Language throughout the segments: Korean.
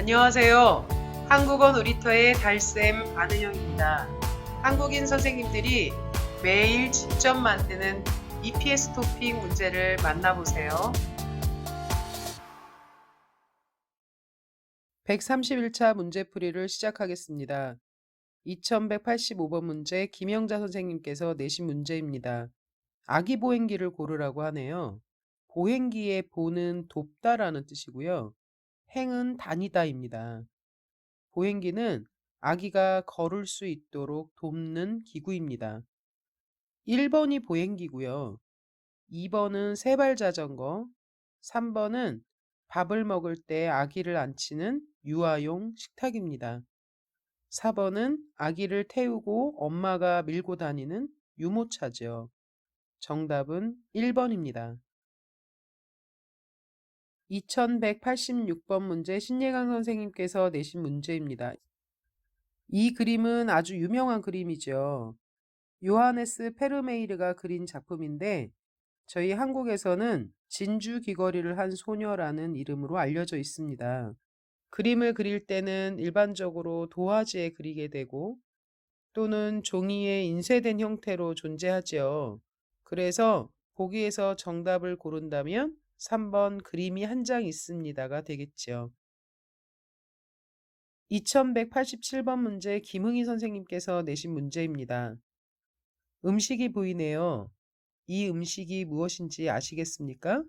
안녕하세요. 한국어 놀이터의 달쌤 안은영입니다. 한국인 선생님들이 매일 직접 만드는 EPS 토픽 문제를 만나보세요. 131차 문제풀이를 시작하겠습니다. 2185번 문제 김영자 선생님께서 내신 문제입니다. 아기 보행기를 고르라고 하네요. 보행기의 보는 돕다라는 뜻이고요. 행은 다니다입니다. 보행기는 아기가 걸을 수 있도록 돕는 기구입니다. 1번이 보행기고요. 2번은 세발 자전거, 3번은 밥을 먹을 때 아기를 앉히는 유아용 식탁입니다. 4번은 아기를 태우고 엄마가 밀고 다니는 유모차죠. 정답은 1번입니다. 2186번 문제 신예강 선생님께서 내신 문제입니다. 이 그림은 아주 유명한 그림이죠. 요하네스 페르메이르가 그린 작품인데 저희 한국에서는 진주 귀걸이를 한 소녀라는 이름으로 알려져 있습니다. 그림을 그릴 때는 일반적으로 도화지에 그리게 되고 또는 종이에 인쇄된 형태로 존재하지요. 그래서 보기에서 정답을 고른다면 3번 그림이 한 장 있습니다가 되겠죠. 2187번 문제 김흥희 선생님께서 내신 문제입니다. 음식이 보이네요. 이 음식이 무엇인지 아시겠습니까?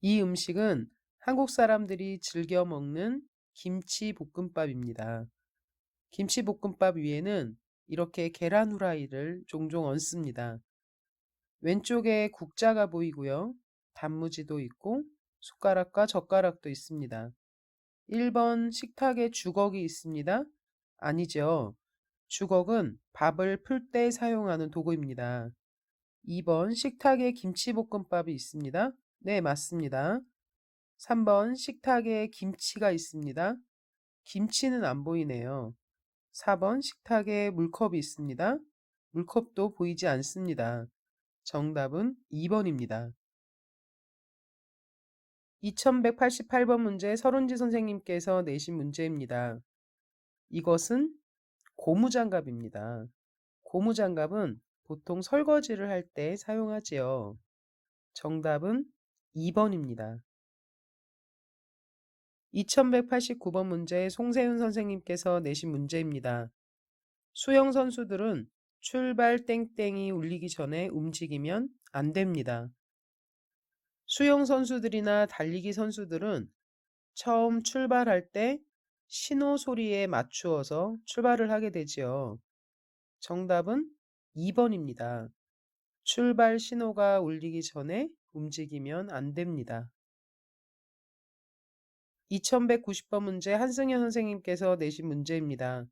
이 음식은 한국 사람들이 즐겨 먹는 김치볶음밥입니다. 김치볶음밥 위에는 이렇게 계란 후라이를 종종 얹습니다. 왼쪽에 국자가 보이고요. 단무지도 있고 숟가락과 젓가락도 있습니다. 1번 식탁에 주걱이 있습니다. 아니죠. 주걱은 밥을 풀 때 사용하는 도구입니다. 2번 식탁에 김치볶음밥이 있습니다. 네, 맞습니다. 3번 식탁에 김치가 있습니다. 김치는 안 보이네요. 4번 식탁에 물컵이 있습니다. 물컵도 보이지 않습니다. 정답은 2번입니다. 2188번 문제 서른지 선생님께서 내신 문제입니다. 이것은 고무장갑입니다. 고무장갑은 보통 설거지를 할 때 사용하지요. 정답은 2번입니다. 2189번 문제 송세윤 선생님께서 내신 문제입니다. 수영 선수들은 출발 땡땡이 울리기 전에 움직이면 안 됩니다. 수영 선수들이나 달리기 선수들은 처음 출발할 때 신호 소리에 맞추어서 출발을 하게 되지요. 정답은 2번입니다. 출발 신호가 울리기 전에 움직이면 안 됩니다. 2190번 문제 한승현 선생님께서 내신 문제입니다.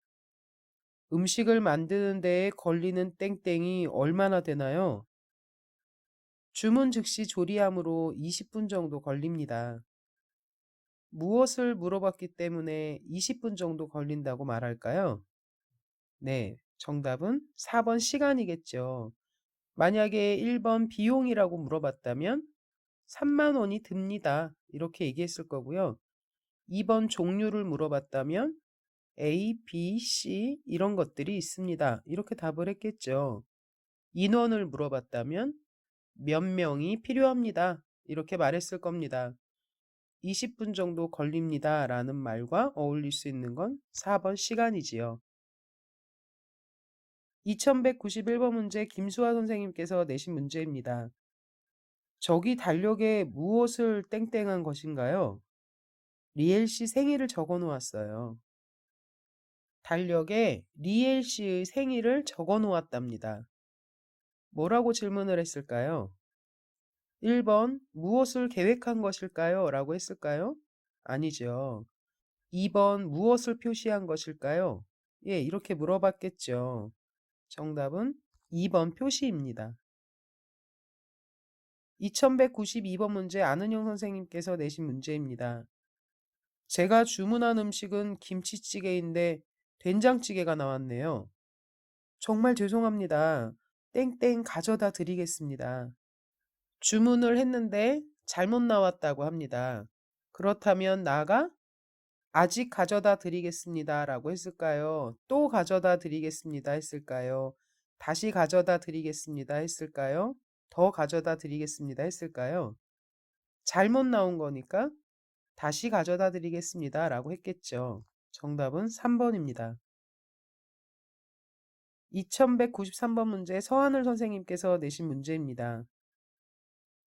음식을 만드는 데에 걸리는 땡땡이 얼마나 되나요? 주문 즉시 조리함으로 20분 정도 걸립니다. 무엇을 물어봤기 때문에 20분 정도 걸린다고 말할까요? 네, 정답은 4번 시간이겠죠. 만약에 1번 비용이라고 물어봤다면 3만 원이 듭니다. 이렇게 얘기했을 거고요. 2번 종류를 물어봤다면 A, B, C 이런 것들이 있습니다. 이렇게 답을 했겠죠. 인원을 물어봤다면 몇 명이 필요합니다. 이렇게 말했을 겁니다. 20분 정도 걸립니다. 라는 말과 어울릴 수 있는 건 4번 시간이지요. 2191번 문제 김수아 선생님께서 내신 문제입니다. 저기 달력에 무엇을 땡땡한 것인가요? 리엘 씨 생일을 적어 놓았어요. 달력에 리엘 씨의 생일을 적어 놓았답니다. 뭐라고 질문을 했을까요? 1번 무엇을 계획한 것일까요? 라고 했을까요? 아니죠. 2번 무엇을 표시한 것일까요? 예, 이렇게 물어봤겠죠. 정답은 2번 표시입니다. 2192번 문제 안은영 선생님께서 내신 문제입니다. 제가 주문한 음식은 김치찌개인데 된장찌개가 나왔네요. 정말 죄송합니다. 땡땡 가져다 드리겠습니다. 주문을 했는데 잘못 나왔다고 합니다. 그렇다면 나가 아직 가져다 드리겠습니다 라고 했을까요? 또 가져다 드리겠습니다 했을까요? 다시 가져다 드리겠습니다 했을까요? 더 가져다 드리겠습니다 했을까요? 잘못 나온 거니까 다시 가져다 드리겠습니다 라고 했겠죠. 정답은 3번입니다. 2193번 문제 서하늘 선생님께서 내신 문제입니다.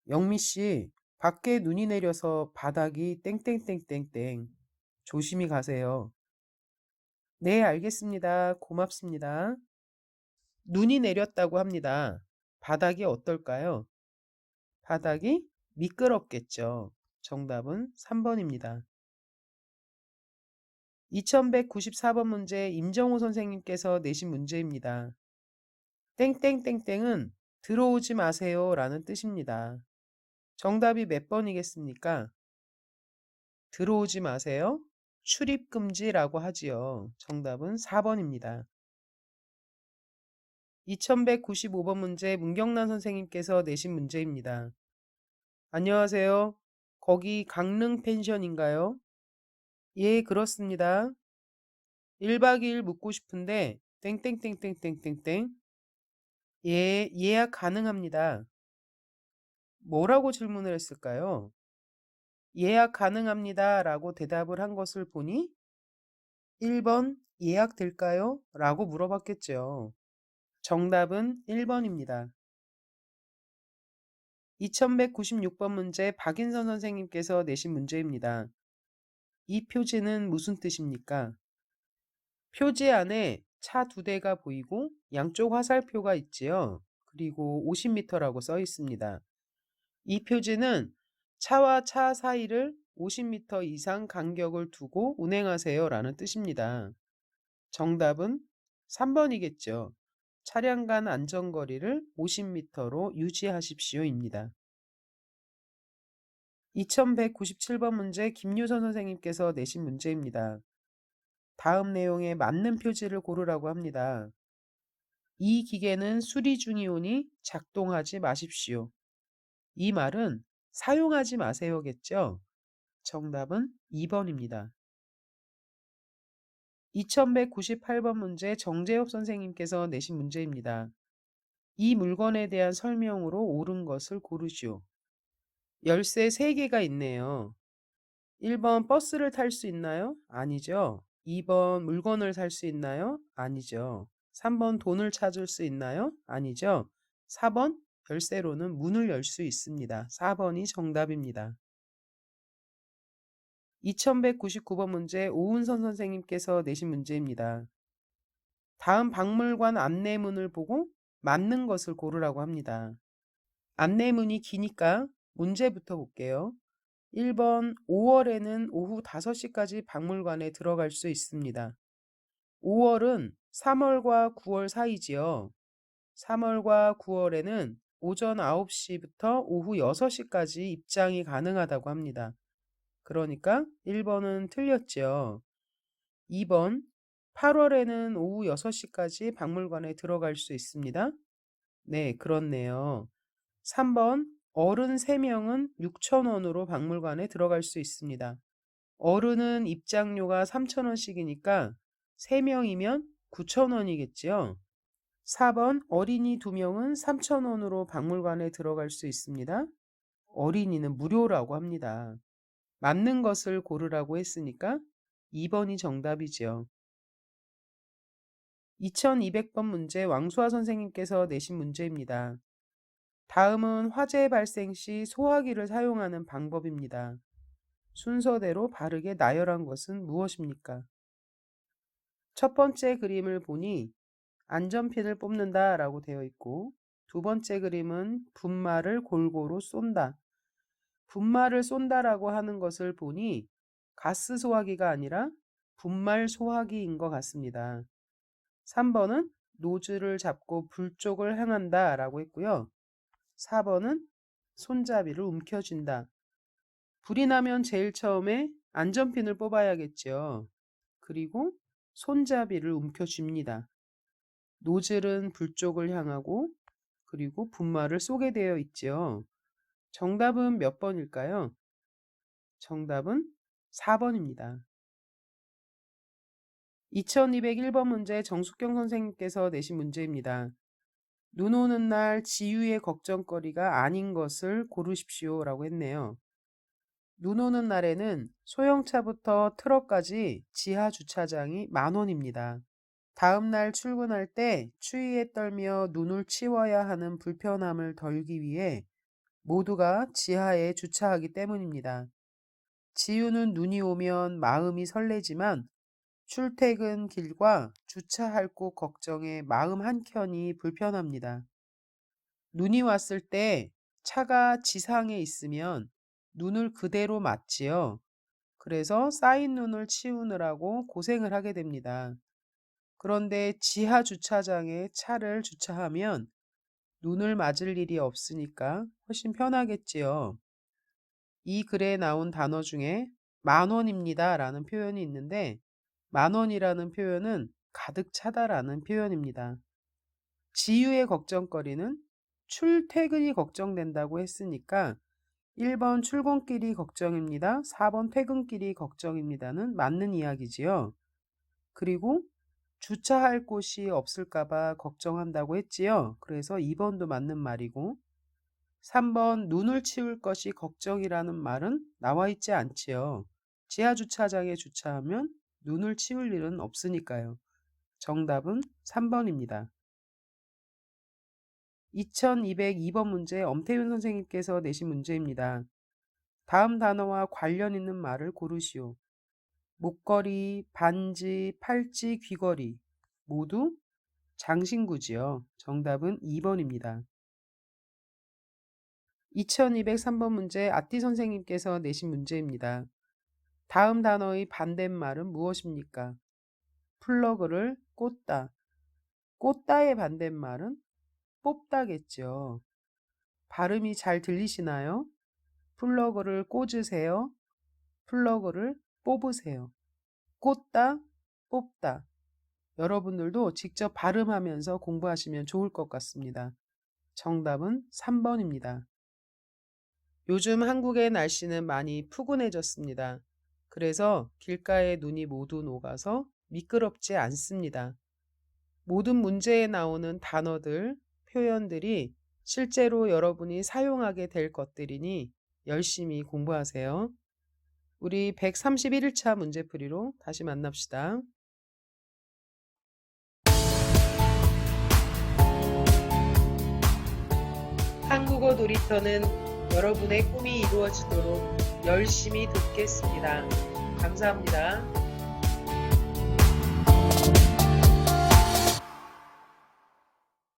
영미 씨, 밖에 눈이 내려서 바닥이 땡땡땡땡땡. 조심히 가세요. 네, 알겠습니다. 고맙습니다. 눈이 내렸다고 합니다. 바닥이 어떨까요? 바닥이 미끄럽겠죠. 정답은 3번입니다. 2194번 문제 임정호 선생님께서 내신 문제입니다. 땡땡땡땡은 들어오지 마세요 라는 뜻입니다. 정답이 몇 번이겠습니까? 들어오지 마세요. 출입금지라고 하지요. 정답은 4번입니다. 2195번 문제 문경란 선생님께서 내신 문제입니다. 안녕하세요. 거기 강릉 펜션인가요? 예, 그렇습니다. 1박 2일 묵고 싶은데 땡땡땡땡땡땡땡. 예, 예약 가능합니다. 뭐라고 질문을 했을까요? 예약 가능합니다 라고 대답을 한 것을 보니 1번 예약될까요? 라고 물어봤겠죠. 정답은 1번입니다. 2196번 문제 박인선 선생님께서 내신 문제입니다. 이 표지는 무슨 뜻입니까? 표지 안에 차 2대가 보이고 양쪽 화살표가 있지요. 그리고 50m라고 써 있습니다. 이 표지는 차와 차 사이를 50m 이상 간격을 두고 운행하세요 라는 뜻입니다. 정답은 3번이겠죠. 차량 간 안전거리를 50m로 유지하십시오입니다. 2197번 문제 김유선 선생님께서 내신 문제입니다. 다음 내용에 맞는 표지를 고르라고 합니다. 이 기계는 수리 중이오니 작동하지 마십시오. 이 말은 사용하지 마세요겠죠? 정답은 2번입니다. 2198번 문제 정재엽 선생님께서 내신 문제입니다. 이 물건에 대한 설명으로 옳은 것을 고르시오. 열쇠 3개가 있네요. 1번 버스를 탈 수 있나요? 아니죠. 2번 물건을 살 수 있나요? 아니죠. 3번 돈을 찾을 수 있나요? 아니죠. 4번 열쇠로는 문을 열 수 있습니다. 4번이 정답입니다. 2199번 문제 오은선 선생님께서 내신 문제입니다. 다음 박물관 안내문을 보고 맞는 것을 고르라고 합니다. 안내문이 기니까 문제부터 볼게요. 1번 5월에는 오후 5시까지 박물관에 들어갈 수 있습니다. 5월은 3월과 9월 사이지요. 3월과 9월에는 오전 9시부터 오후 6시까지 입장이 가능하다고 합니다. 그러니까 1번은 틀렸죠. 2번 8월에는 오후 6시까지 박물관에 들어갈 수 있습니다. 네, 그렇네요. 3번 어른 3명은 6,000원으로 박물관에 들어갈 수 있습니다. 어른은 입장료가 3,000원씩이니까 3명이면 9,000원이겠지요. 4번 어린이 2명은 3,000원으로 박물관에 들어갈 수 있습니다. 어린이는 무료라고 합니다. 맞는 것을 고르라고 했으니까 2번이 정답이지요. 2200번 문제 왕수아 선생님께서 내신 문제입니다. 다음은 화재 발생 시 소화기를 사용하는 방법입니다. 순서대로 바르게 나열한 것은 무엇입니까? 첫 번째 그림을 보니 안전핀을 뽑는다 라고 되어 있고, 두 번째 그림은 분말을 골고루 쏜다. 분말을 쏜다라고 하는 것을 보니 가스 소화기가 아니라 분말 소화기인 것 같습니다. 3번은 노즐을 잡고 불 쪽을 향한다 라고 했고요. 4번은 손잡이를 움켜쥔다. 불이 나면 제일 처음에 안전핀을 뽑아야겠죠. 그리고 손잡이를 움켜쥡니다. 노즐은 불 쪽을 향하고 그리고 분말을 쏘게 되어 있죠. 정답은 몇 번일까요? 정답은 4번입니다. 2201번 문제 정숙경 선생님께서 내신 문제입니다. 눈 오는 날 지유의 걱정거리가 아닌 것을 고르십시오 라고 했네요. 눈 오는 날에는 소형차부터 트럭까지 지하 주차장이 10,000원입니다. 다음 날 출근할 때 추위에 떨며 눈을 치워야 하는 불편함을 덜기 위해 모두가 지하에 주차하기 때문입니다. 지유는 눈이 오면 마음이 설레지만 출퇴근 길과 주차할 곳 걱정에 마음 한켠이 불편합니다. 눈이 왔을 때 차가 지상에 있으면 눈을 그대로 맞지요. 그래서 쌓인 눈을 치우느라고 고생을 하게 됩니다. 그런데 지하 주차장에 차를 주차하면 눈을 맞을 일이 없으니까 훨씬 편하겠지요. 이 글에 나온 단어 중에 10,000원입니다 라는 표현이 있는데 10,000원이라는 표현은 가득 차다라는 표현입니다. 지유의 걱정거리는 출퇴근이 걱정된다고 했으니까 1번 출근길이 걱정입니다. 4번 퇴근길이 걱정입니다는 맞는 이야기지요. 그리고 주차할 곳이 없을까봐 걱정한다고 했지요. 그래서 2번도 맞는 말이고 3번 눈을 치울 것이 걱정이라는 말은 나와 있지 않지요. 지하 주차장에 주차하면 눈을 치울 일은 없으니까요. 정답은 3번입니다. 2202번 문제 엄태윤 선생님께서 내신 문제입니다. 다음 단어와 관련 있는 말을 고르시오. 목걸이, 반지, 팔찌, 귀걸이 모두 장신구지요. 정답은 2번입니다. 2203번 문제 아띠 선생님께서 내신 문제입니다. 다음 단어의 반대말은 무엇입니까? 플러그를 꽂다. 꽂다의 반대말은 뽑다겠죠. 발음이 잘 들리시나요? 플러그를 꽂으세요. 플러그를 뽑으세요. 꽂다, 뽑다. 여러분들도 직접 발음하면서 공부하시면 좋을 것 같습니다. 정답은 3번입니다. 요즘 한국의 날씨는 많이 푸근해졌습니다. 그래서 길가의 눈이 모두 녹아서 미끄럽지 않습니다. 모든 문제에 나오는 단어들, 표현들이 실제로 여러분이 사용하게 될 것들이니 열심히 공부하세요. 우리 131일차 문제풀이로 다시 만납시다. 한국어 놀이터는 여러분의 꿈이 이루어지도록 열심히 돕겠습니다. 감사합니다.